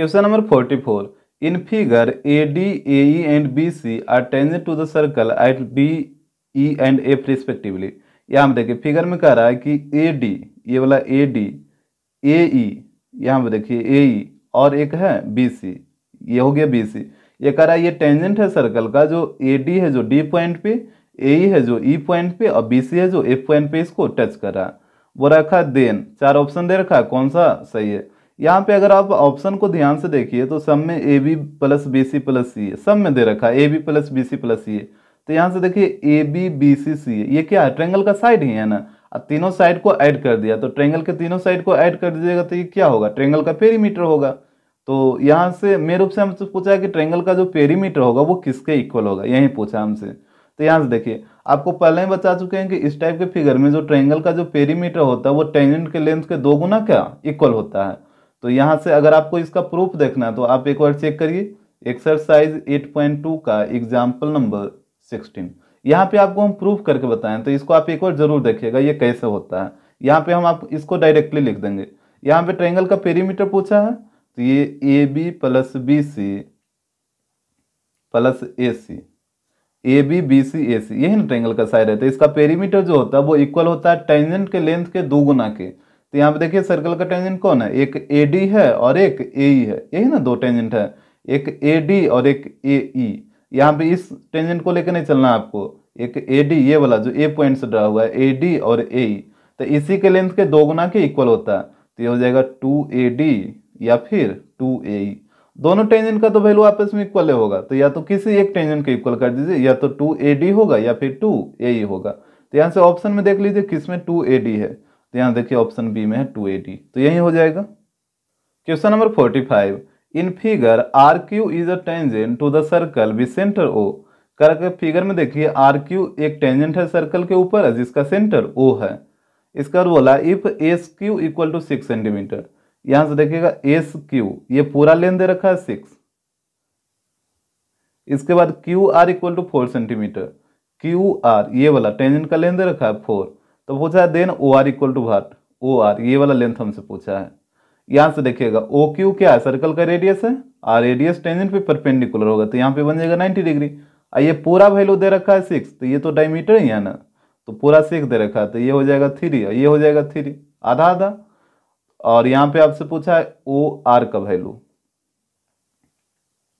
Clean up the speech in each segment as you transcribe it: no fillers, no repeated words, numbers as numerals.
Question number 44 in figure AD, AE and BC are tangent to the circle at D, E and F respectively. यहाँ पे देखिए figure में कह रहा है कि AD, ये वाला AD, AE, यहाँ पे देखिए AE और एक है BC, ये हो गया BC। ये कह रहा है ये टेंजेंट है सर्कल का, जो AD है जो D पॉइंट पे, AE है जो E पॉइंट पे और BC है जो F पॉइंट पे इसको टच कर रहा है। वो रखा देन 4 ऑप्शन दे रखा है, कौन सा सही है। यहाँ पे अगर आप ऑप्शन को ध्यान से देखिए तो सब में AB plus BC plus C है, सब में दे रखा है AB plus BC plus C है। तो यहाँ से देखिए AB BC C है, ये क्या है, ट्रायंगल का साइड ही है ना। तीनों साइड को ऐड कर दिया तो ट्रायंगल के तीनों साइड को ऐड कर दीजिएगा तो ये क्या होगा, ट्रायंगल का पेरीमीटर होगा। तो यहाँ से मेरे रूप से हमसे पूछा है कि ट्रायंगल का जो पेरीमीटर होगा वो किसके इक्वल होगा, यही पूछा हमसे। तो यहाँ से देखिए आपको पहले ही बता चुके हैं कि इस टाइप के फिगर में जो ट्रायंगल का जो पेरीमीटर होता है वो टेंजेंट के लेंथ के 2 गुना क्या इक्वल होता है। तो यहाँ से अगर आपको इसका प्रूफ देखना है तो आप एक बार चेक करिए एक्सरसाइज 8.2 का एग्जाम्पल नंबर 16। यहाँ पे आपको हम प्रूफ करके बताएं तो इसको आप एक बार जरूर देखिएगा ये कैसे होता है। यहाँ पे हम आप इसको डायरेक्टली लिख देंगे। यहाँ पे ट्रायंगल का पेरीमीटर पूछा है तो ये AB plus BC plus AC, AB BC AC यही ना ट्रायंगल का साइड है। तो इसका पेरीमीटर जो होता है वो इक्वल होता है टेंजेंट के लेंथ के 2 गुना के। तो यहाँ पे देखिए सर्कल का टेंजेंट कौन है, एक AD है और एक AE है, यही ना 2 टेंजेंट है, एक AD और एक AE। यहाँ पे इस टेंजेंट को लेकर नहीं चलना आपको, एक AD ये वाला जो A पॉइंट से ड्रा हुआ है AD और AE, तो इसी के लेंथ के 2 गुना के इक्वल होता है। तो ये हो जाएगा 2AD या फिर 2AE। दोनों टेंजेंट का तो वैल्यू आपस में इक्वल होगा, तो या तो किसी एक टेंजेंट के इक्वल कर दीजिए, या तो 2AD होगा या फिर 2AE होगा। तो यहाँ से ऑप्शन में देख लीजिए किसमें 2AD है, तो यहाँ देखिए ऑप्शन बी में है 2AD, तो यही हो जाएगा। Question number 45 in figure RQ is a tangent to the circle with centre O। करके फिगर में देखिए RQ एक टेंजेंट है सर्कल के ऊपर जिसका सेंटर O है। इसका बोला if SQ equal to 6 centimetre. यहां से देखिएगा SQ ये पूरा लेंथ दे रखा है 6, इसके बाद QR equal to 4 centimetre, QR ये वाला टेंजेंट का लेंथ दे रखा है 4। तो पूछा है then OR equal to what, OR ये वाला लेंथ हमसे पूछा है। यहां से देखिएगा OQ क्या है, सर्कल का रेडियस है और रेडियस टेंजेंट पे परपेंडिकुलर होगा तो यहाँ पे बन जाएगा 90 डिग्री। ये पूरा वैल्यू दे रखा है 6, तो ये तो डायमीटर ही है ना, तो पूरा 6 दे रखा है तो ये हो जाएगा 3 और ये हो जाएगा 3, आधा आधा। और यहाँ पे आपसे पूछा है OR का value,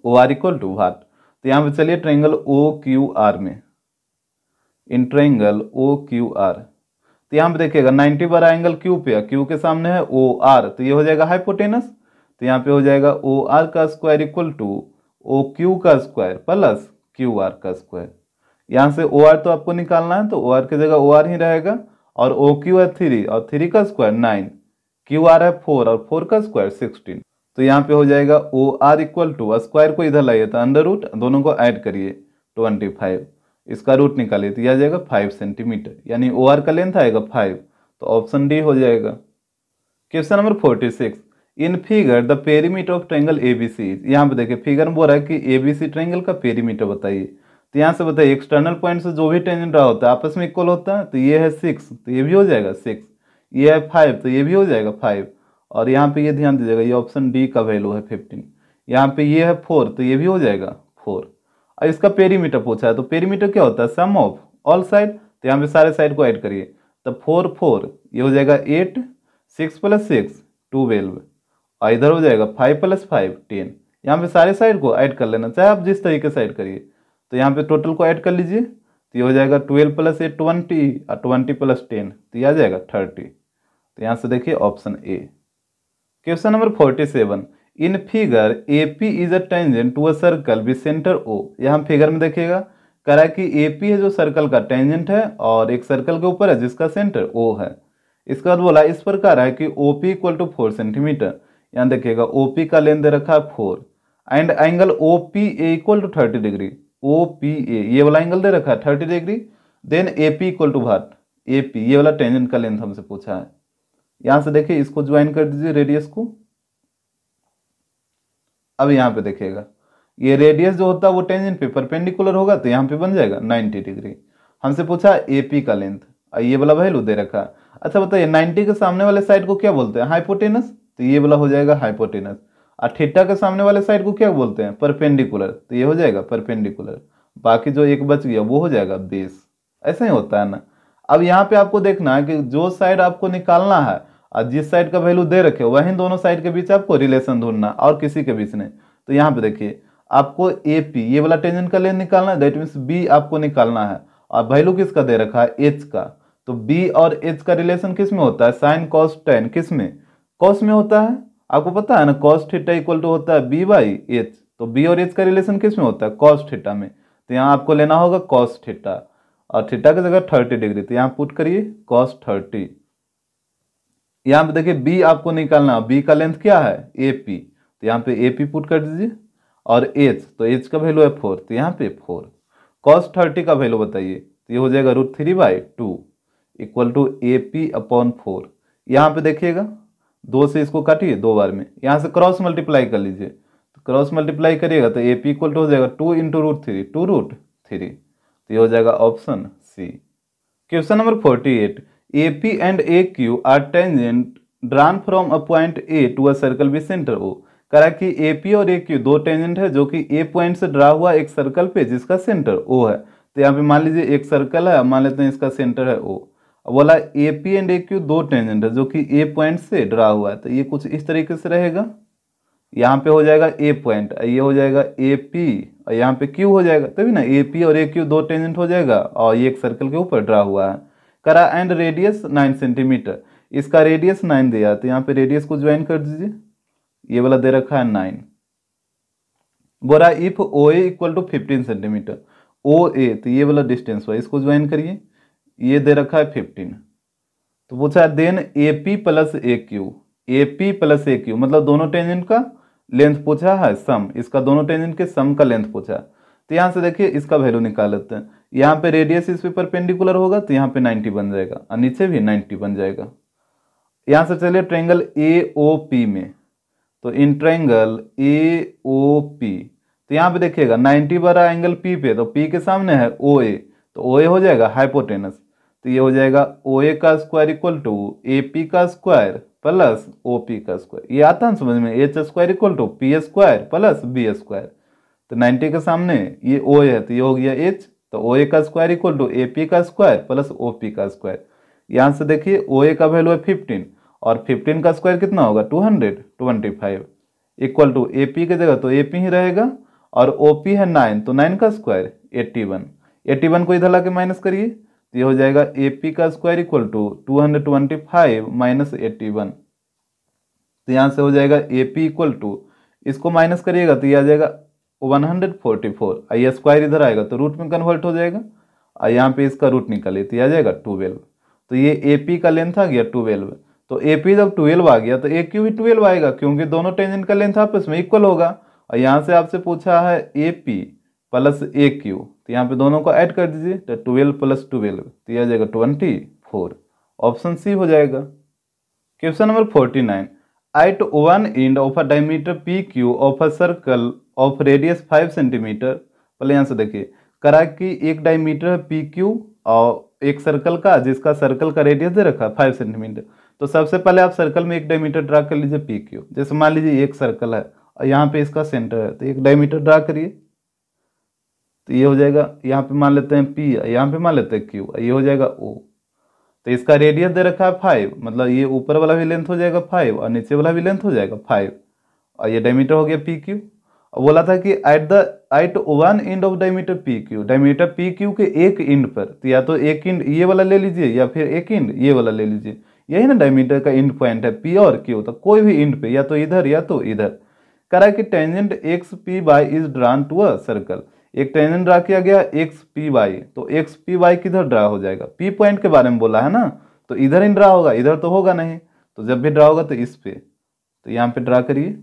OR equal to what. तो यहाँ पे चलिए ट्रायंगल OQR में, इन ट्रायंगल OQR तो यहाँ पे देखिएगा 90 बड़ा एंगल Q पे है, Q के सामने है OR, तो ये हो जाएगा हाइपोटेनस। तो यहाँ पे हो जाएगा OR का स्क्वायर इक्वल टू OQ का स्क्वायर प्लस QR का स्क्वायर। यहाँ से OR तो आपको निकालना है तो OR की जगह OR ही रहेगा, और OQ है 3 और 3 का स्क्वायर 9, QR है 4 और 4 का स्क्वायर 16। तो यहाँ पे हो जाएगा OR इक्वल टू, स्क्वायर को इधर लाइए तो अंडर रूट, दोनों को ऐड करिए 25, इसका रूट निकालिए तो यह आ जाएगा 5 सेंटीमीटर, यानी OR का लेंथ आएगा 5, तो ऑप्शन डी हो जाएगा। Question number 46 in figure the perimeter of triangle ABC। यहाँ पे देखिए फिगर में बोल रहा है कि ABC ट्रायंगल का पेरीमीटर बताइए। तो यहाँ से बताइए एक्सटर्नल पॉइंट से जो भी टेंजेंट रहा होता है आपस में इक्वल होता है, तो ये है 6 तो ये भी हो जाएगा 6, ये है 5 तो ये भी हो जाएगा 5, और यहाँ पे ये ध्यान दीजिएगा ये ऑप्शन डी का वैल्यू है 15। यहाँ पे ये है 4 तो ये भी हो जाएगा 4। और इसका पेरीमीटर पूछा है तो पेरीमीटर क्या होता है, सम ऑफ ऑल साइड, तो यहाँ पे सारे साइड को ऐड करिए तो 4 4 ये हो जाएगा 8, 6 प्लस 6 12, और इधर हो जाएगा 5 प्लस 5 10। यहाँ पे सारे साइड को ऐड कर लेना, चाहे आप जिस तरीके से ऐड करिए। तो यहाँ पे टोटल को ऐड कर लीजिए तो ये हो जाएगा 12 प्लस 8 20 और 20 प्लस 10 तो ये आ जाएगा 30। तो यहाँ से देखिए option A. Question number 47 in figure AP is a tangent to a circle with centre O। यहाँ फिगर में देखिएगा कह रहा है कि AP है जो सर्कल का टेंजेंट है और एक सर्कल के ऊपर है जिसका सेंटर O है। इसके बाद बोला इस प्रकार है कि OP इक्वल टू 4 सेंटीमीटर। यहाँ देखिएगा OP का लेंथ दे रखा है 4 and angle OPA equal to 30 degree. OPA ये वाला एंगल दे रखा है 30 degree, then AP equal to what, AP ये वाला टेंजेंट का लेंथ हमसे पूछा है। यहां से देखिए इसको ज्वाइन कर दीजिए रेडियस को। अब यहाँ पे देखिएगा ये रेडियस जो होता है वो टेंजेंट पे परपेंडिकुलर होगा तो यहाँ पे बन जाएगा 90 डिग्री। हमसे पूछा AP का लेंथ, ये वाला वैल्यू दे रखा है। अच्छा बताइए 90 के सामने वाले साइड को क्या बोलते हैं, हाइपोटेनस, तो ये वाला हो जाएगा हाइपोटेनस। और थीटा के सामने वाले साइड को क्या बोलते हैं, परपेंडिकुलर, तो ये हो जाएगा परपेंडिकुलर। बाकी जो एक बच गया वो हो जाएगा बेस। ऐसा ही होता है ना। अब यहाँ पे आपको देखना है कि जो साइड आपको निकालना है और जिस साइड का वैल्यू दे रखे वही दोनों साइड के बीच आपको रिलेशन ढूंढना और किसी के बीच नहीं। तो यहाँ पे देखिए आपको ए पी ये वाला टेंजेंट का लेंथ निकालना है, दैट मीन्स बी आपको निकालना है और वैल्यू किसका दे रखा है, एच का। तो बी और एच का रिलेशन किस में होता है, साइन कॉस टेन, किस में, कॉस में होता है। आपको पता है ना कॉस थीटा इक्वल टू होता है बी बाई एच। तो बी और एच का रिलेशन किस में होता है, कॉस थीटा में। तो यहाँ आपको लेना होगा कॉस थीटा और थीटा की जगह 30 डिग्री, तो यहाँ पुट करिए कॉस 30। यहाँ पे देखिए बी आपको निकालना, बी का लेंथ क्या है ए पी, तो यहाँ पे ए पी पुट कर दीजिए और एच, तो एच का वैल्यू है 4, तो यहाँ पे 4। कॉस 30 का वैल्यू बताइए, तो ये हो जाएगा √3/2 equal to A P upon 4। यहाँ पे देखिएगा 2 से इसको काटिए 2 बार में, यहाँ से क्रॉस मल्टीप्लाई कर लीजिए, तो क्रॉस मल्टीप्लाई करिएगा तो ए पी इक्वल टू हो जाएगा 2 × √3, 2√3, तो ये हो जाएगा option C. Question number 48, AP and AQ are tangent drawn from a point A to a circle with center O। करा कि AP और AQ दो टेंजेंट है जो कि A पॉइंट से ड्रा हुआ एक सर्कल पे जिसका सेंटर O है। तो यहाँ पे मान लीजिए एक सर्कल है, मान लेते हैं इसका सेंटर है O। बोला AP एंड AQ दो टेंजेंट है जो कि A पॉइंट से ड्रा हुआ है, तो ये कुछ इस तरीके से रहेगा। यहाँ पे हो जाएगा A पॉइंट, ये हो जाएगा AP और यहाँ पे Q हो जाएगा, तभी ना AP और AQ दो टेंजेंट हो जाएगा और ये एक सर्कल के ऊपर ड्रा हुआ है। करा एंड रेडियस 9 सेंटीमीटर, इसका रेडियस 9 दिया, तो यहाँ पे रेडियस को ज्वाइन कर दीजिए, ये वाला दे रखा है 9। बोला if OA equal to 15 centimetre, OA तो ये वाला डिस्टेंस हुआ, इसको ज्वाइन करिए, ये दे रखा है 15। तो पूछा then AP plus AQ, AP plus AQ मतलब दोनों टेंजेंट का लेंथ पूछा है सम, इसका दोनों टेंजेंट के सम का लेंथ पूछा। तो यहाँ से देखिए इसका वैल्यू निकाल लेते हैं। यहाँ पे रेडियस इस पे परपेंडिकुलर होगा तो यहाँ पे 90 बन जाएगा और नीचे भी 90 बन जाएगा। यहाँ से चलिए ट्रायंगल AOP में, तो इन ट्रायंगल AOP तो यहाँ पे देखिएगा 90 बड़ा एंगल P पे, तो P के सामने है OA, तो OA हो जाएगा हाइपोटेनस, तो ये हो जाएगा OA का स्क्वायर इक्वल टू AP का स्क्वायर प्लस OP का स्क्वायर। ये आता है समझ में, H square equal to P square plus B square. तो 90 के सामने ये OA है, तो ये हो गया H, तो OA का स्क्वायर इक्वल टू AP का स्क्वायर प्लस OP का स्क्वायर। यहाँ से देखिए OA का वैल्यू है 15 और 15 का स्क्वायर कितना होगा 225 इक्वल टू AP की जगह तो AP ही रहेगा और OP है 9, तो 9 का स्क्वायर 81 को इधर ला के माइनस करिए, तो ये हो जाएगा AP का स्क्वायर इक्वल टू 225 माइनस 81। तो यहाँ से हो जाएगा AP इक्वल टू, इसको माइनस करिएगा तो ये आ जाएगा 144, ये स्क्वायर इधर आएगा तो रूट में कन्वर्ट हो जाएगा और यहाँ पे इसका रूट निकालिए तो आ जाएगा 12। तो ये AP का लेंथ आ गया 12, तो AP जब 12 आ गया तो AQ भी 12 आएगा क्योंकि दोनों टेंजेंट का लेंथ आपस में इक्वल होगा। और यहाँ से आपसे पूछा है AP प्लस AQ, तो यहाँ पे दोनों को ऐड कर दीजिए, तो 12 + 12 तो ये आ जाएगा 24, ऑप्शन सी हो जाएगा। Question number 49, at one end of a diameter PQ of a circle of radius 5 centimetre. पहले यहाँ से देखिए करा कि एक डायमीटर है PQ और एक सर्कल का जिसका सर्कल का रेडियस दे रखा है 5 सेंटीमीटर। तो सबसे पहले आप सर्कल में एक डायमीटर ड्रा कर लीजिए PQ। जैसे मान लीजिए एक सर्कल है और यहाँ पे इसका सेंटर है, तो एक डायमीटर ड्रा करिए, तो ये हो जाएगा, यहाँ पे मान लेते हैं P, यहाँ पे मान लेते हैं Q, ये हो जाएगा O। तो इसका रेडियस दे रखा है 5, मतलब ये ऊपर वाला भी लेंथ हो जाएगा 5 और नीचे वाला भी लेंथ हो जाएगा 5 और ये डायमीटर हो गया PQ। और बोला था कि at one end of diameter PQ, diameter PQ के एक एंड पर, तो या तो एक एंड ये वाला ले लीजिए या फिर एक एंड ये वाला ले लीजिए, यही ना डायमीटर का एंड पॉइंट है P और Q, तो कोई भी एंड पे या तो इधर या तो इधर। करा कि tangent XPY is drawn to a circle, एक टेंजेंट ड्रा किया गया XPY, तो XPY किधर ड्रा हो जाएगा, P पॉइंट के बारे में बोला है ना, तो इधर ही ड्रा होगा, इधर तो होगा नहीं, तो जब भी ड्रा होगा तो इस पे, तो यहाँ पे ड्रा करिए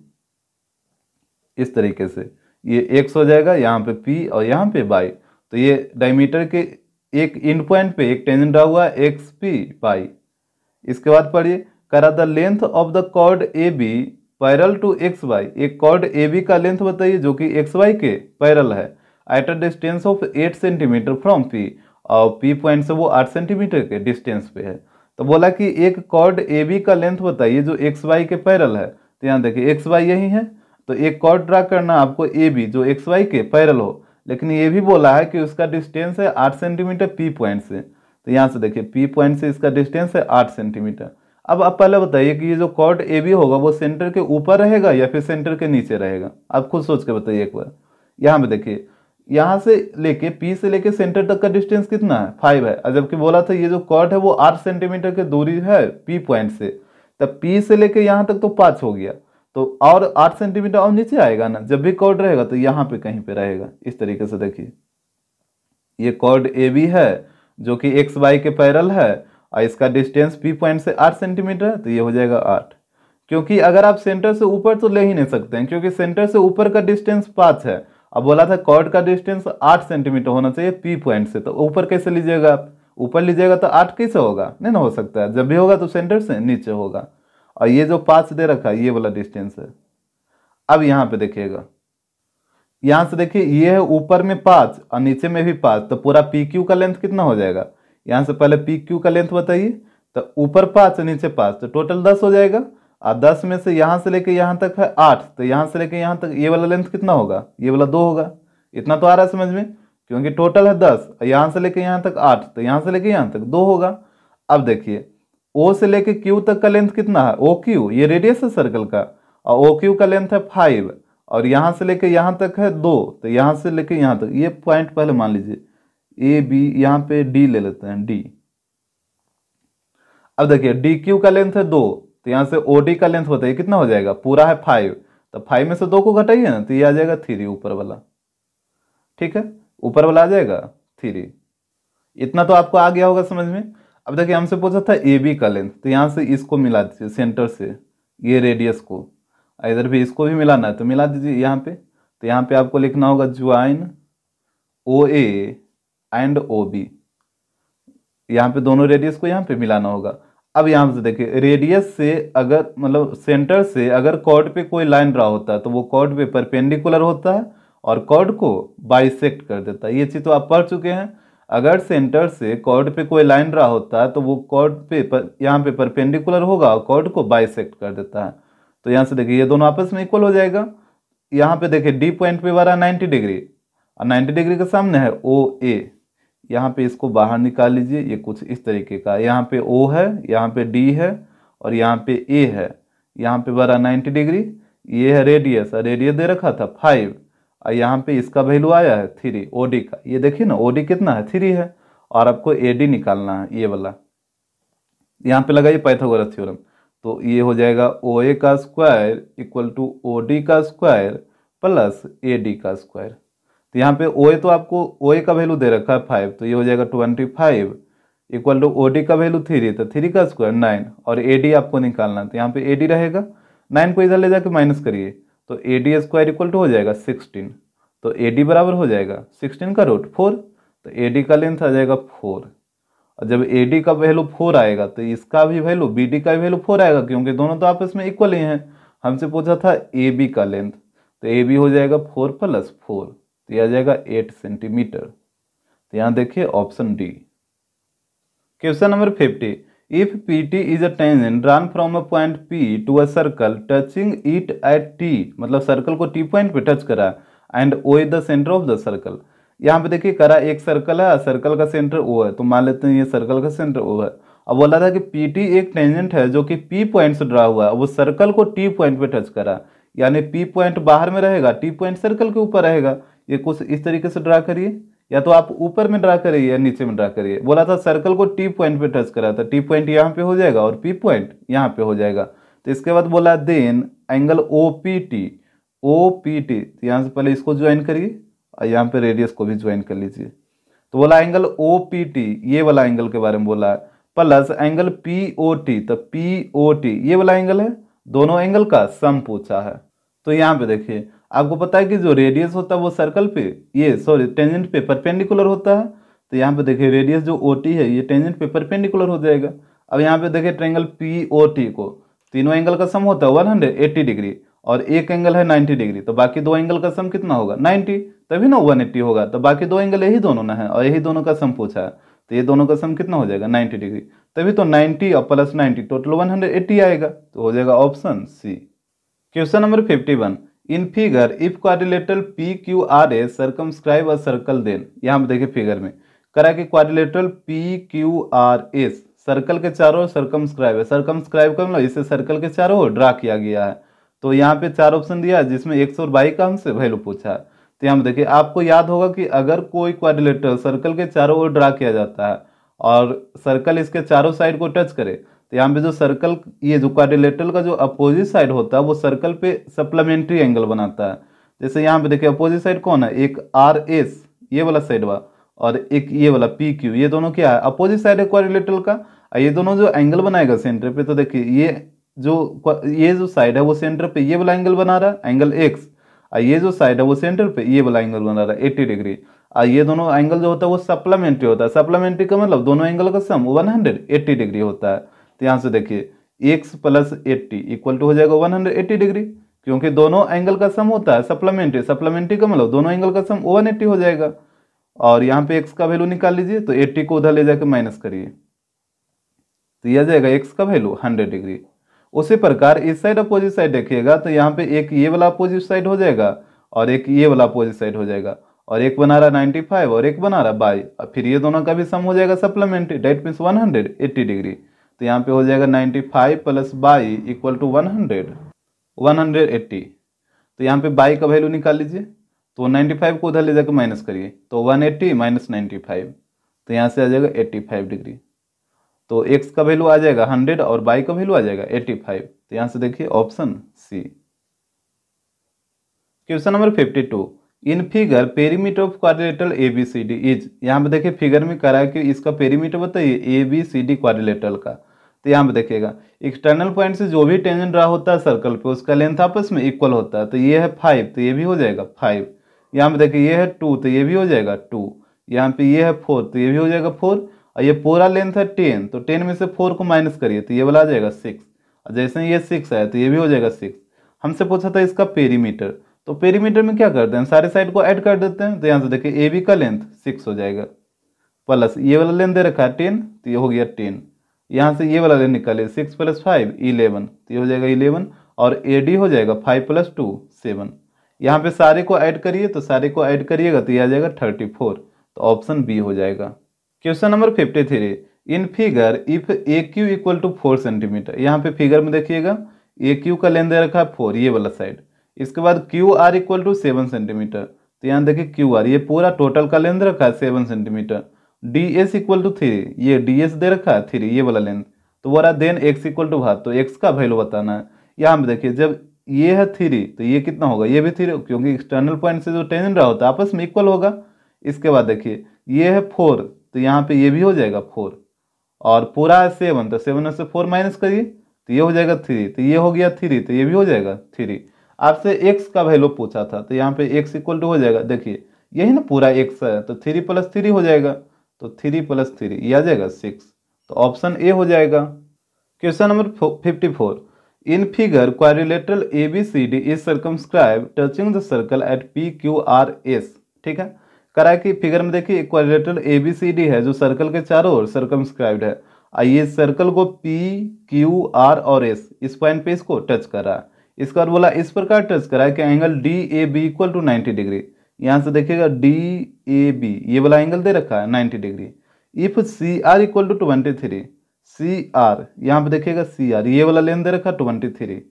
इस तरीके से, ये X हो जाएगा, यहाँ पे P और यहाँ पे Y। तो ये डायमीटर के एक एंड पॉइंट पे एक टेंजेंट ड्रा हुआ है XPY। इसके बाद पढ़िए, करा the length of the chord AB parallel to XY, एक कॉर्ड AB का लेंथ बताइए जो कि XY के पैरेलल है, at a distance of 8 centimetre from P, और P पॉइंट से वो 8 सेंटीमीटर के डिस्टेंस पे है। तो बोला कि एक कॉर्ड AB का लेंथ बताइए जो XY के पैरेलल है, तो यहाँ देखिए XY यही है, तो एक कॉर्ड ड्रा करना आपको ए बी जो एक्स वाई के पैरेलल हो, लेकिन ये भी बोला है कि उसका डिस्टेंस है 8 सेंटीमीटर पी पॉइंट से। तो यहाँ से देखिए पी पॉइंट से इसका डिस्टेंस है 8 सेंटीमीटर। अब आप पहले बताइए कि ये जो कॉर्ड ए बी होगा वो सेंटर के ऊपर रहेगा या फिर सेंटर के नीचे रहेगा, आप खुद सोच के बताइए एक बार। यहाँ पे देखिए यहाँ से लेके पी से लेके सेंटर तक का डिस्टेंस कितना है 5 है, और जबकि बोला था ये जो कॉर्ड है वो 8 सेंटीमीटर की दूरी है पी पॉइंट से, तब पी से लेके यहाँ तक तो 5 हो गया, तो और 8 सेंटीमीटर और नीचे आएगा ना, जब भी कॉर्ड रहेगा तो यहाँ पे कहीं पे रहेगा। इस तरीके से देखिए ये कॉर्ड ए बी है जो कि एक्स वाई के पैरेलल है और इसका डिस्टेंस पी पॉइंट से 8 सेंटीमीटर है, तो ये हो जाएगा 8। क्योंकि अगर आप सेंटर से ऊपर तो ले ही नहीं सकते हैं, क्योंकि सेंटर से ऊपर का डिस्टेंस 5 है। अब बोला था कॉर्ड का डिस्टेंस 8 सेंटीमीटर होना चाहिए पी पॉइंट से, तो ऊपर कैसे लीजिएगा आप, ऊपर लीजिएगा तो 8 कैसे होगा, नहीं ना हो सकता है, जब भी होगा तो सेंटर से नीचे होगा। और ये जो 5 दे रखा है ये वाला डिस्टेंस है। अब यहाँ पे देखिएगा, यहाँ से देखिए ये है ऊपर में 5 और नीचे में भी 5, तो पूरा पी क्यू का लेंथ कितना हो जाएगा, यहाँ से पहले पी क्यू का लेंथ बताइए। तो ऊपर 5 नीचे 5, तो टोटल 10 हो जाएगा। और 10 में से यहाँ से लेके यहाँ तक है 8, तो यहाँ से लेके यहाँ तक ये वाला लेंथ कितना होगा, ये वाला 2 होगा। इतना तो आ रहा है समझ में, क्योंकि टोटल है 10 और यहाँ से लेके यहाँ तक 8, तो यहाँ से लेके यहाँ तक 2 होगा। अब देखिए ओ से लेके क्यू तक का लेंथ कितना है, ओ क्यू ये रेडियस है सर्कल का, और ओ क्यू का लेंथ है 5, और यहाँ से लेके यहाँ तक है 2, तो यहाँ से लेके यहाँ तक ये पॉइंट पहले मान लीजिए ए बी, यहाँ पे डी ले लेते हैं डी। अब देखिए डी क्यू का लेंथ है 2, तो यहाँ से ओ डी का लेंथ बताइए कितना हो जाएगा, पूरा है 5, तो 5 में से 2 को घटाइए ना, तो ये आ जाएगा 3 ऊपर वाला। ठीक है, ऊपर वाला आ जाएगा 3। इतना तो आपको आ गया होगा समझ में। अब देखिए हमसे पूछा था ए बी का लेंथ, तो यहाँ से इसको मिला दीजिए सेंटर से ये रेडियस को, इधर भी इसको भी मिलाना है तो मिला दीजिए यहाँ पे। तो यहाँ पे आपको लिखना होगा join O A and O B, यहाँ पे दोनों रेडियस को यहाँ पे मिलाना होगा। अब यहाँ से देखिए रेडियस से अगर मतलब सेंटर से अगर कॉर्ड पे कोई लाइन ड्रा होता है तो वो कॉर्ड पे परपेंडिकुलर होता है और कॉर्ड को बाइसेक्ट कर देता है। ये चीज़ तो आप पढ़ चुके हैं, अगर सेंटर से कॉर्ड पे कोई लाइन ड्रा होता है तो वो कॉर्ड पे यहाँ पे परपेंडिकुलर होगा और कॉर्ड को बाइसेक्ट कर देता है। तो यहाँ से देखिए ये दोनों आपस में इक्वल हो जाएगा। यहाँ पे देखिए डी पॉइंट पे बना 90 डिग्री और 90 डिग्री के सामने है ओ ए, यहाँ पे इसको बाहर निकाल लीजिए, ये कुछ इस तरीके का, यहाँ पे O है, यहाँ पे D है और यहाँ पे A है, यहाँ पे बड़ा 90 डिग्री, ये है रेडियस, रेडियस दे रखा था 5 और यहाँ पे इसका वैल्यू आया है 3 OD का। ये देखिए ना OD कितना है 3 है, और आपको AD निकालना है ये वाला। यहाँ पे लगाइए पाइथागोरस थ्योरम, तो ये हो जाएगा OA का स्क्वायर इक्वल टू OD का स्क्वायर प्लस AD का स्क्वायर। तो यहाँ पे OA तो आपको OA का वैल्यू दे रखा है 5, तो ये हो जाएगा 25 इक्वल टू OD का वैल्यू 3, तो 3 का स्क्वायर 9 और AD आपको निकालना, तो यहाँ पे AD रहेगा 9 को इधर ले जाके माइनस करिए, तो AD स्क्वायर इक्वल टू हो जाएगा 16, तो AD बराबर हो जाएगा 16 का रूट 4, तो AD का लेंथ आ जाएगा 4। और जब AD का वैल्यू 4 आएगा तो इसका भी वैल्यू BD का भी वैल्यू 4 आएगा, क्योंकि दोनों तो आपस में इक्वल ही हैं। हमसे पूछा था AB का लेंथ, तो AB हो जाएगा 4 + 4, तो यह आ जाएगा 8 सेंटीमीटर। तो यहाँ देखिए option D. Question number 50, if PT is a tangent drawn from a point P to a circle touching it at T, मतलब सर्कल को T पॉइंट पे टच करा, and O is the centre of the circle. यहाँ पे देखिए करा एक circle है, सर्कल का सेंटर O है, तो मान लेते हैं ये सर्कल का सेंटर O है। अब बोला था कि PT एक टेंजेंट है जो कि P पॉइंट से ड्रा हुआ है, वो सर्कल को T पॉइंट पे टच करा, यानी P पॉइंट बाहर में रहेगा, T पॉइंट सर्कल के ऊपर रहेगा। ये कुछ इस तरीके से ड्रा करिए, या तो आप ऊपर में ड्रा करिए या नीचे में ड्रा करिए। बोला था सर्कल को T पॉइंट पे टच करा था, T पॉइंट यहाँ पे हो जाएगा और P पॉइंट यहाँ पे हो जाएगा। तो इसके बाद बोला देन एंगल OPT, तो यहाँ से पहले इसको ज्वाइन करिए और यहाँ पे रेडियस को भी ज्वाइन कर लीजिए। तो बोला एंगल OPT, ये वाला एंगल के बारे में बोला है, प्लस एंगल POT, तो POT ये वाला एंगल है, दोनों एंगल का सम पूछा है। तो यहाँ पे देखिए आपको पता है कि जो रेडियस होता है वो सर्कल पे, ये सॉरी टेंजेंट पे परपेंडिकुलर होता है। तो यहाँ पे देखिए रेडियस जो OT है ये टेंजेंट पे परपेंडिकुलर हो जाएगा। अब यहाँ पे देखिए ट्रायंगल POT को तीनों एंगल का सम होता है 180 डिग्री और एक एंगल है 90 डिग्री, तो बाकी दो एंगल का सम कितना होगा 90, तभी ना 180 होगा। तो बाकी दो एंगल यही दोनों ना है और यही दोनों का सम पूछा है, तो ये दोनों का सम कितना हो जाएगा 90 डिग्री, तभी तो 90 और प्लस 90 टोटल 180 आएगा, तो हो जाएगा option C. Question number 51, in figure if quadrilateral P Q R S circumscribe a circle then, यहाँ पे देखिए फिगर में करा कि quadrilateral P Q R S circle के चारों ओर सर्कमस्क्राइब है। सर्कमस्क्राइब का मतलब इसे सर्कल के चारों ओर ड्रा किया गया है। तो यहाँ पे 4 ऑप्शन दिया है जिसमें एक्स और वाई का हमसे वैल्यू पूछा है। तो यहाँ पे देखिए आपको याद होगा कि अगर कोई क्वाड्रिलेटरल सर्कल के चारों ओर ड्रा किया जाता है और सर्कल इसके चारों साइड को टच करे, तो यहाँ पे जो सर्कल, ये जो क्वाड्रिलेटरल का जो अपोजिट साइड होता है वो सर्कल पे सप्लीमेंट्री एंगल बनाता है। जैसे यहाँ पे देखिए अपोजिट साइड कौन है, एक आर एस ये वाला साइड हुआ और एक ये वाला पी क्यू, ये दोनों क्या है, अपोजिट साइड है क्वाड्रिलेटरल का। ये दोनों जो एंगल बनाएगा सेंटर पे, तो देखिए ये जो साइड है वो सेंटर पे ये वाला एंगल बना रहा है, एंगल एक्स, और ये जो साइड है वो सेंटर पे ये वाला एंगल बना रहा है 80 डिग्री। और ये दोनों एंगल जो होता है वो सप्लीमेंट्री होता है। सप्लीमेंट्री का मतलब दोनों एंगल का सम 180 डिग्री होता है। तो यहाँ से देखिए x प्लस 80 इक्वल टू हो जाएगा 180 डिग्री, क्योंकि दोनों एंगल का सम होता है सप्लीमेंट्री। सप्लीमेंट्री का मतलब दोनों एंगल का सम 180 हो जाएगा। और यहाँ पे x का वैल्यू निकाल लीजिए, तो 80 को उधर ले जाकर माइनस करिए, तो यह जाएगा x का वैल्यू 100 डिग्री। उसी प्रकार इस साइड अपोजिट साइड देखिएगा, तो यहाँ पे एक ये वाला अपोजिट साइड हो जाएगा और एक ये वाला अपोजिट साइड हो जाएगा, और एक बना रहा 95 और एक बना रहा 22, और फिर ये दोनों का भी सम हो जाएगा सप्लीमेंट्री, डेट मीन्स 180 डिग्री। तो यहाँ पे हो जाएगा 95 प्लस 22 इक्वल टू 180। तो यहाँ पे 22 का वैल्यू निकाल लीजिए, तो 95 को उधर ले जाकर माइनस करिए, तो 180 माइनस 95, तो यहाँ से आ जाएगा 85 डिग्री। तो x का वैल्यू आ जाएगा 100 और y का वैल्यू आ जाएगा 85। तो यहाँ से देखिए option C. Question number 52, in figure perimeter of quadrilateral ABCD is, यहाँ पे देखिए फिगर में करा है कि इसका पेरीमीटर बताइए ABCD क्वाड्रिलेटरल का। तो यहाँ पे देखिएगा एक्सटर्नल पॉइंट से जो भी टेंजेंट रहा होता है सर्कल पे उसका लेंथ आपस में इक्वल होता है। तो ये है 5, तो ये भी हो जाएगा 5। यहाँ पे देखिए ये है 2, तो ये भी हो जाएगा 2। यहाँ पे ये है 4, तो ये भी हो जाएगा 4। और ये पूरा लेंथ है 10, तो 10 में से 4 को माइनस करिए, तो ये वाला आ जाएगा 6। और जैसे ये 6 आया तो ये भी हो जाएगा 6। हमसे पूछा था इसका पेरीमीटर, तो पेरीमीटर में क्या करते हैं, सारे साइड को ऐड कर देते हैं। तो यहाँ से देखिए AB का लेंथ 6 हो जाएगा, प्लस ये वाला लेंथ दे रखा है 10, तो ये हो गया 10। यहाँ से ये वाला लेंथ निकालिए, 6 प्लस 5 11, तो ये हो जाएगा 11। और AD हो जाएगा 5 प्लस 2 7। यहाँ पे सारे को ऐड करिए, तो सारे को ऐड करिएगा तो ये आ जाएगा 34। तो ऑप्शन बी हो जाएगा। Question number 53, in figure if AQ equal to 4 centimetre, यहाँ पे फिगर में देखिएगा AQ का लेंथ दे रखा है 4, ये वाला साइड। इसके बाद QR इक्वल टू 7 सेंटीमीटर, तो यहाँ देखिए QR ये पूरा टोटल का लेंथ रखा है 7 सेंटीमीटर। DS इक्वल टू 3, ये DS दे रखा है 3, ये वाला लेंथ। तो बोला देन x इक्वल टू भाग, तो x का वैल्यू बताना है। यहाँ पे देखिए जब ये है 3 तो ये कितना होगा, ये भी 3, क्योंकि एक्सटर्नल पॉइंट से जो टेंजेंट रहा होता है आपस में इक्वल होगा। इसके बाद देखिए ये है 4, तो यहाँ पे ये भी हो जाएगा 4, और पूरा है 7, तो 7 में से 4 माइनस करिए, तो ये हो जाएगा 3, तो ये हो गया 3, तो ये भी हो जाएगा 3। आपसे x का वैल्यू पूछा था, तो यहाँ पे x इक्वल टू हो जाएगा, देखिए यही ना पूरा x है, तो 3 प्लस 3 हो जाएगा, तो 3 प्लस 3 ये आ जाएगा 6। तो ऑप्शन ए हो जाएगा। Question number 54, in figure quadrilateral ABCD is circumscribe touching the circle eight PQRS। ठीक है, करा कि फिगर में देखिए क्वाड्रिलेटरल ABCD है जो सर्कल के चारों ओर सर्कमस्क्राइब्ड है। आइए सर्कल को PQR और S इस पॉइंट पे इसको टच करा। इसके बाद बोला इस प्रकार टच करा है कि angle DAB equal to 90 degree. यहाँ से देखिएगा DAB ये वाला एंगल दे रखा है 90 degree. If CR equal to 23, CR यहाँ पे देखिएगा CR ये वाला लेंथ दे रखा है 23।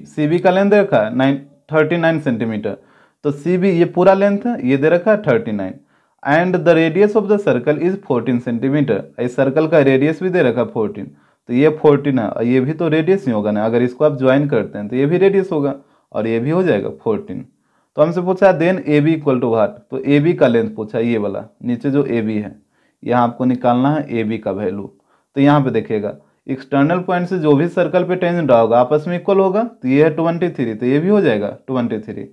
CB का लेंथ दे रखा है 39 सेंटीमीटर, तो CB ये पूरा लेंथ है, ये दे रखा है 39। And the radius of the circle is 14 centimetre, इस सर्कल का रेडियस भी दे रखा है 14, तो ये 14 है और ये भी तो रेडियस ही होगा ना, अगर इसको आप ज्वाइन करते हैं तो ये भी रेडियस होगा और ये भी हो जाएगा 14। तो हमसे पूछा then AB equal to what, तो AB का लेंथ पूछा, ये वाला नीचे जो AB है यहाँ आपको निकालना है AB का वैल्यू। तो यहाँ पे देखिएगा एक्सटर्नल पॉइंट से जो भी सर्कल पे टेंजेंट रहा होगा आपस में इक्वल होगा, तो ये है 23, तो ये भी हो जाएगा 23।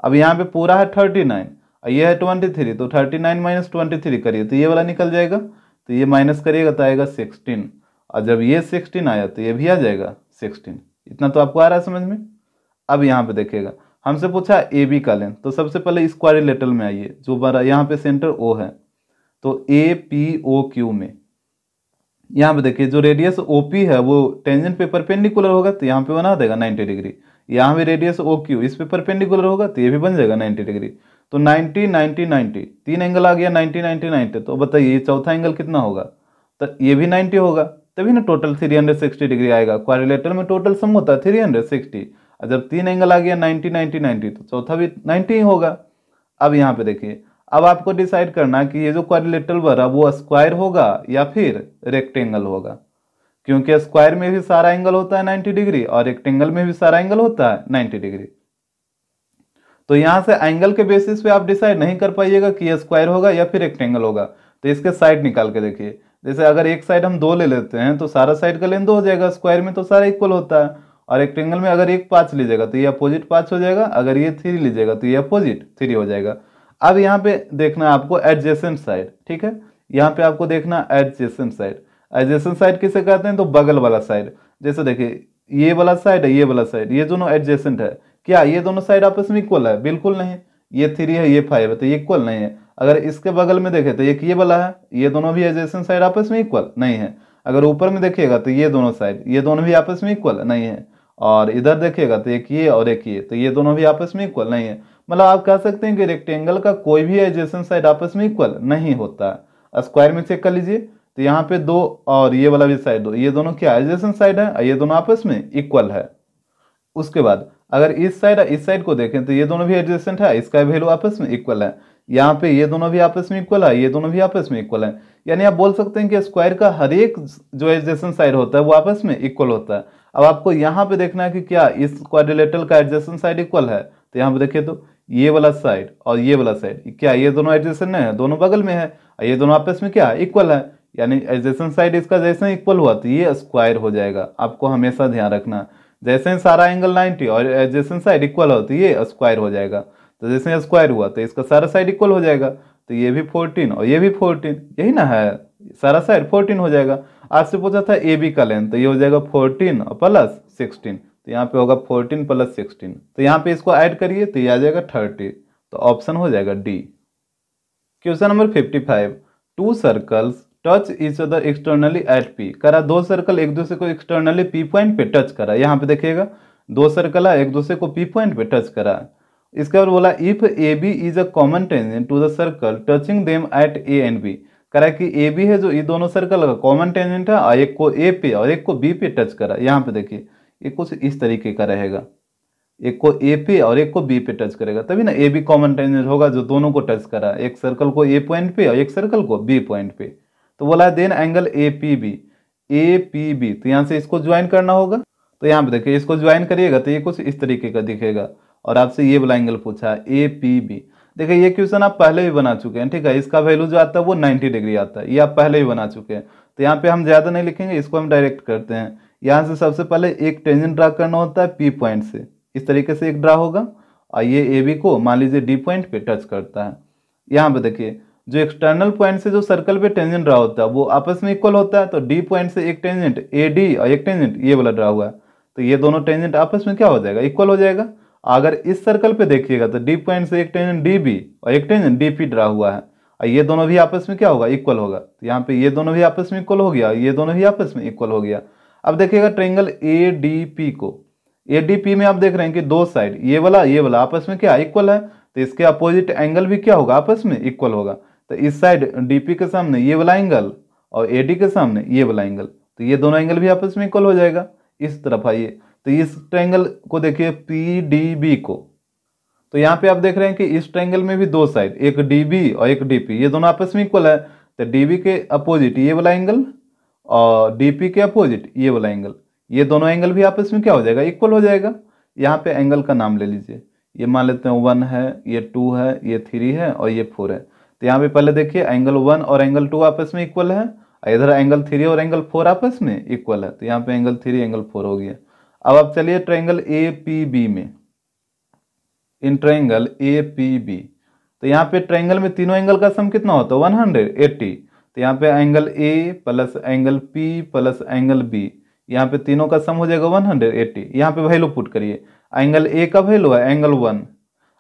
अब यहाँ पे पूरा है 39 और ये है 23, तो 39 माइनस 23 करिए तो ये वाला निकल जाएगा, तो ये माइनस करिएगा तो आएगा 16, और जब ये 16 आया तो ये भी आ जाएगा 16। इतना तो आपको आ रहा है समझ में। अब यहाँ पे देखिएगा हमसे पूछा AB का लेंथ, तो सबसे पहले इस क्वाड्रिलेटरल में आइए जो बड़ा यहाँ पे सेंटर O है, तो APOQ में यहाँ पे देखिए जो रेडियस OP है वो टेंजेंट पे परपेंडिकुलर होगा, तो यहाँ पे बना देगा 90 डिग्री। यहाँ भी रेडियस ओ क्यू इस पे परपेंडिकुलर होगा तो ये भी बन जाएगा 90 डिग्री। तो 90 90 90 तीन एंगल आ गया 90 90 90। तो बताइए ये चौथा एंगल कितना होगा, तो ये भी 90 होगा, तभी ना टोटल 360 डिग्री आएगा। क्वाड्रिलेटरल में टोटल सम होता है 360, और जब तीन एंगल आ गया 90 90 90 तो चौथा भी 90 ही होगा। अब यहाँ पे देखिए, अब आपको डिसाइड करना है कि ये जो क्वाड्रिलेटरल बना वो स्क्वायर होगा या फिर रेक्टेंगल होगा, क्योंकि स्क्वायर में भी सारा एंगल होता है 90 डिग्री और रेक्टेंगल में भी सारा एंगल होता है 90 डिग्री। तो यहां से एंगल के बेसिस पे आप डिसाइड नहीं कर पाइएगा कि ये स्क्वायर होगा या फिर रेक्टेंगल होगा। तो इसके साइड निकाल के देखिए, जैसे अगर एक साइड हम 2 ले लेते हैं तो सारा साइड का लेंथ 2 हो जाएगा, स्क्वायर में तो सारा इक्वल होता है। और रेक्टेंगल में अगर एक 5 लीजिएगा तो ये अपोजिट 5 हो जाएगा, अगर ये 3 लीजिएगा तो ये अपोजिट 3 हो जाएगा। अब यहाँ पे देखना है आपको एडजेसेंट साइड, ठीक है, यहाँ पे आपको देखना एडजेसेंट साइड। एडजेसेंट साइड किसे कहते हैं, तो बगल वाला साइड। जैसे देखिए ये वाला साइड है, ये वाला साइड, ये दोनों एडजेसेंट है। क्या ये दोनों साइड आपस में इक्वल है? बिल्कुल नहीं। ये 3 है ये 5 है तो ये इक्वल नहीं है। अगर इसके बगल में देखें तो एक ये वाला है, ये दोनों भी एडजेसेंट साइड आपस में इक्वल नहीं है। अगर ऊपर में देखिएगा तो ये दोनों साइड, ये दोनों भी आपस में इक्वल नहीं है। और इधर देखिएगा तो एक ये और एक ये, तो ये दोनों भी आपस में इक्वल नहीं है। मतलब आप कह सकते हैं कि रेक्टेंगल का कोई भी एडजेसेंट साइड आपस में इक्वल नहीं होता है। स्क्वायर में चेक कर लीजिए तो यहाँ पे 2 और ये वाला भी साइड 2, ये दोनों क्या एडजेसेंट साइड है और ये दोनों आपस में इक्वल है। उसके बाद अगर इस साइड को देखें तो ये दोनों भी एडजेसेंट है, इसका वैल्यू आपस में इक्वल है। यहाँ पे ये दोनों भी आपस में इक्वल है, ये दोनों भी आपस में इक्वल है। यानी आप बोल सकते हैं कि स्क्वायर का हर एक जो एडजेसेंट साइड होता है वो आपस में इक्वल होता है। अब आपको यहाँ पे देखना है कि क्या इस क्वाड्रिलेटरल का एडजेसेंट साइड इक्वल है। तो यहाँ पे देखिए तो ये वाला साइड और ये वाला साइड क्या ये दोनों एडजेसेंट है, दोनों बगल में है, और ये दोनों आपस में क्या इक्वल है। यानी एडजेसेंट साइड इसका जैसे इक्वल हुआ तो ये स्क्वायर हो जाएगा। आपको हमेशा ध्यान रखना, जैसे सारा एंगल 90 और एडजेसेंट साइड इक्वल हो तो ये स्क्वायर हो जाएगा। तो जैसे स्क्वायर हुआ तो इसका सारा साइड इक्वल हो जाएगा, तो ये भी 14 और ये भी 14, यही ना है, सारा साइड 14 हो जाएगा। आपसे पूछा था ए बी का लेंथ, तो ये हो जाएगा 14 प्लस 16, तो यहाँ पे होगा 14 प्लस 16। तो यहाँ पे इसको ऐड करिए तो ये आ जाएगा 30। तो ऑप्शन हो जाएगा D. Question number 55, 2 circles touch each other externally at P. करा 2 सर्कल एक दूसरे को एक्सटर्नली पी पॉइंट पे टच करा। यहाँ पे देखिएगा 2 सर्कल है एक दूसरे को पी पॉइंट पे टच करा। इसके बाद बोला if A B is a common tangent to the circle touching them at A and B. करा कि ए बी है जो ये दोनों सर्कल का कॉमन टेंजेंट है और एक को ए पे और एक को बी पे टच करा। यहाँ पे देखिए ये कुछ इस तरीके का रहेगा, एक को ए पे और एक को बी पे टच करेगा, तभी ना ए बी कॉमन टेंजेंट होगा जो दोनों को टच करा, एक सर्कल को ए पॉइंट पे और एक सर्कल को बी पॉइंट पे। तो बोला then angle A P B, A P B, तो यहाँ से इसको ज्वाइन करना होगा। तो यहाँ पे देखिए इसको ज्वाइन करिएगा तो ये कुछ इस तरीके का दिखेगा। और आपसे ये वाला एंगल पूछा है ए पी बी। देखिए ये क्वेश्चन आप पहले भी बना चुके हैं, ठीक है, इसका वैल्यू जो आता है वो 90 डिग्री आता है, ये आप पहले भी बना चुके हैं। तो यहाँ पे हम ज़्यादा नहीं लिखेंगे, इसको हम डायरेक्ट करते हैं। यहाँ से सबसे पहले एक टेंजेंट ड्रा करना होता है पी पॉइंट से, इस तरीके से एक ड्रा होगा और ये ए बी को मान लीजिए डी पॉइंट पे टच करता है। यहाँ पे देखिए जो एक्सटर्नल पॉइंट से जो सर्कल पे टेंजेंट ड्रा होता है वो आपस में इक्वल होता है। तो डी पॉइंट से एक टेंजेंट ए डी और एक टेंजेंट ये वाला ड्रा हुआ है, तो ये दोनों टेंजेंट आपस में क्या हो जाएगा इक्वल हो जाएगा। अगर इस सर्कल पे देखिएगा तो डी पॉइंट से एक टेंजेंट डी बी और एक टेंजेंट डी पी ड्रा हुआ है और ये दोनों भी आपस में क्या होगा इक्वल होगा। तो यहाँ पे ये दोनों भी आपस में इक्वल हो गया, ये दोनों भी आपस में इक्वल हो गया। अब देखिएगा ट्रायंगल ए डी पी को, ए डी पी में आप देख रहे हैं कि 2 साइड ये वाला आपस में क्या इक्वल है, तो इसके अपोजिट एंगल भी क्या होगा आपस में इक्वल होगा। तो इस साइड डीपी के सामने ये वाला एंगल और एडी के सामने ये वाला एंगल, तो ये दोनों एंगल भी आपस में इक्वल हो जाएगा। इस तरफ आइए तो इस ट्रायंगल को देखिए पी डी बी को, तो यहाँ पे आप देख रहे हैं कि इस ट्रायंगल में भी 2 साइड, एक डी बी और एक डी पी, ये दोनों आपस में इक्वल है। तो डी बी के अपोजिट ये वाला एंगल और डी पी के अपोजिट ये वाला एंगल, ये दोनों एंगल भी आपस में क्या हो जाएगा इक्वल हो जाएगा। यहाँ पे एंगल का नाम ले लीजिए, ये मान लेते हैं 1 है, ये 2 है, ये 3 है और ये 4 है। तो यहाँ पे पहले देखिए एंगल 1 और एंगल 2 आपस में इक्वल है, इधर एंगल 3 और एंगल 4 आपस में इक्वल है। तो यहाँ पे एंगल 3 एंगल 4 हो गया। अब आप चलिए ट्रायंगल ए पी बी में, in triangle A P B, तो यहाँ पे ट्रायंगल में तीनों एंगल का सम कितना होता है 180। तो यहाँ पे angle A plus angle P plus angle B, यहाँ पे तीनों का सम हो जाएगा 180। यहाँ पे वैल्यू पुट करिए, एंगल ए का वैल्यू है एंगल 1,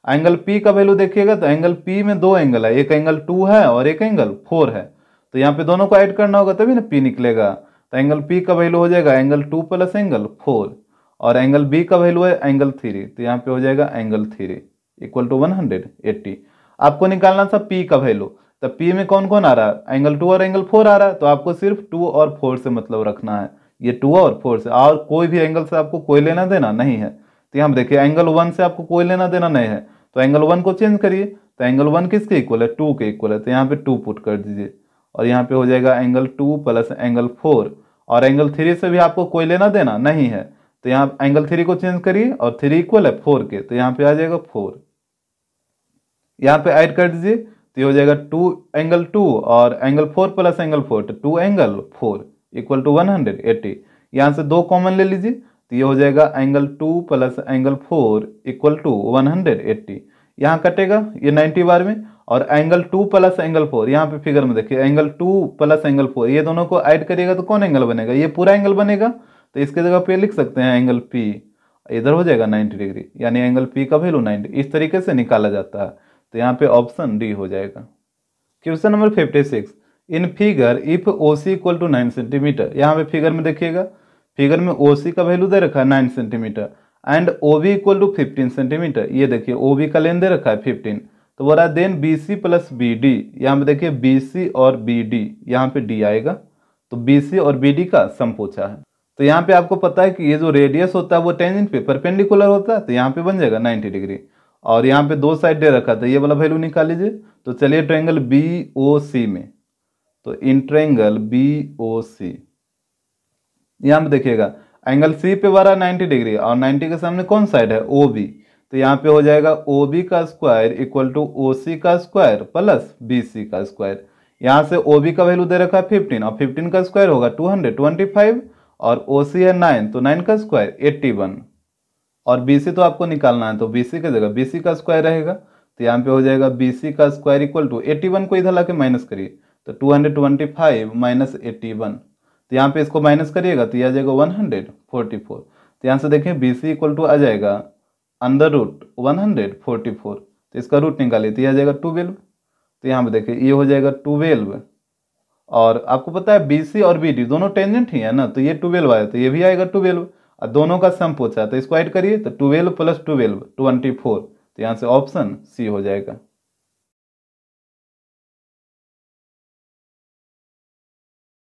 एंगल पी का वैल्यू देखिएगा तो एंगल पी में 2 एंगल है, एक एंगल 2 है और एक एंगल 4 है। तो यहाँ पे दोनों को ऐड करना होगा तभी ना पी निकलेगा। तो एंगल पी का वैल्यू हो जाएगा एंगल 2 प्लस एंगल 4, और एंगल बी का वैल्यू है एंगल 3, तो यहाँ पे हो जाएगा एंगल 3 इक्वल टू 180। आपको निकालना था पी का वैल्यू, तो पी में कौन कौन आ रहा है, एंगल 2 और एंगल 4 आ रहा है, तो आपको सिर्फ 2 और 4 से मतलब रखना है, ये 2 और 4 से, और कोई भी एंगल से आपको कोई लेना देना नहीं है। तो यहाँ देखिए एंगल 1 से आपको कोई लेना देना नहीं है, तो एंगल 1 को चेंज करिए, तो एंगल 1 किसके इक्वल है, 2 के इक्वल है, तो यहाँ पे 2 पुट कर दीजिए, और यहाँ पे हो जाएगा एंगल 2 प्लस एंगल 4, और एंगल 3 से भी आपको कोई लेना देना नहीं है, तो यहाँ एंगल 3 को चेंज करिए, और 3 इक्वल है 4 के, तो यहाँ पे आ जाएगा 4, यहाँ पे ऐड कर दीजिए, तो ये हो जाएगा 2 एंगल 2 और एंगल 4 प्लस एंगल 4, तो 2 एंगल 4 इक्वल टू 180। यहाँ से 2 कॉमन ले लीजिए, तो ये हो जाएगा angle 2 plus angle 4 equal to 180। यहाँ कटेगा ये 90 बार में, और एंगल 2 प्लस एंगल 4, यहाँ पे फिगर में देखिए एंगल 2 प्लस एंगल 4, ये दोनों को ऐड करिएगा तो कौन एंगल बनेगा, ये पूरा एंगल बनेगा, तो इसके जगह पे लिख सकते हैं एंगल पी, इधर हो जाएगा 90 डिग्री, यानी एंगल पी का वैल्यू 90, इस तरीके से निकाला जाता है, तो यहाँ पे ऑप्शन डी हो जाएगा। Question number 56, in figure if OC equal to 9 centimetre, यहाँ पे फिगर में देखिएगा, फिगर में ओसी का वैल्यू दे रखा है 9 centimetre and OB equal to 15 centimetre, ये देखिए ओबी का लेन दे रखा है 15, तो बोला then BC plus B D, यहाँ पे देखिए बीसी और बी डी, यहाँ पे डी आएगा, तो बीसी और बी डी का सम पूछा है। तो यहाँ पे आपको पता है कि ये जो रेडियस होता है वो टेंजेंट पे परपेंडिकुलर होता है, तो यहाँ पे बन जाएगा 90 डिग्री, और यहाँ पे 2 साइड दे रखा था, ये वाला वैल्यू निकाल लीजिए। तो चलिए ट्रायंगल बी ओ सी में, तो इन ट्रायंगल बी ओ सी, यहाँ पे देखिएगा एंगल सी पे बना 90 डिग्री, और 90 के सामने कौन साइड है, ओ बी, तो यहाँ पे हो जाएगा ओ बी का स्क्वायर इक्वल टू ओ सी का स्क्वायर प्लस बी सी का स्क्वायर। यहाँ से ओ बी का वैल्यू दे रखा है 15, और 15 का स्क्वायर होगा 225, और ओ सी है 9, तो 9 का स्क्वायर 81, और बी सी तो आपको निकालना है, तो बी सी की जगह बी सी का स्क्वायर रहेगा, तो यहाँ पे हो जाएगा बी सी का स्क्वायर इक्वल टू 81 को इधर लाके माइनस करिए, तो 225 माइनस 81, तो यहाँ पे इसको माइनस करिएगा तो ये आ जाएगा 144, तो यहाँ से देखें बी सी इक्वल टू आ जाएगा अंडर रूट 144, तो इसका रूट निकालिए तो ये आ जाएगा 12, तो यहाँ पे देखिए ये हो जाएगा 12, और आपको पता है बी सी और बी डी दोनों टेंजेंट ही है ना, तो ये 12 आया, तो ये भी आएगा 12, और दोनों का सम पूछा तो इसको ऐड करिए, तो 12 प्लस 12 24, तो यहाँ से ऑप्शन सी हो जाएगा।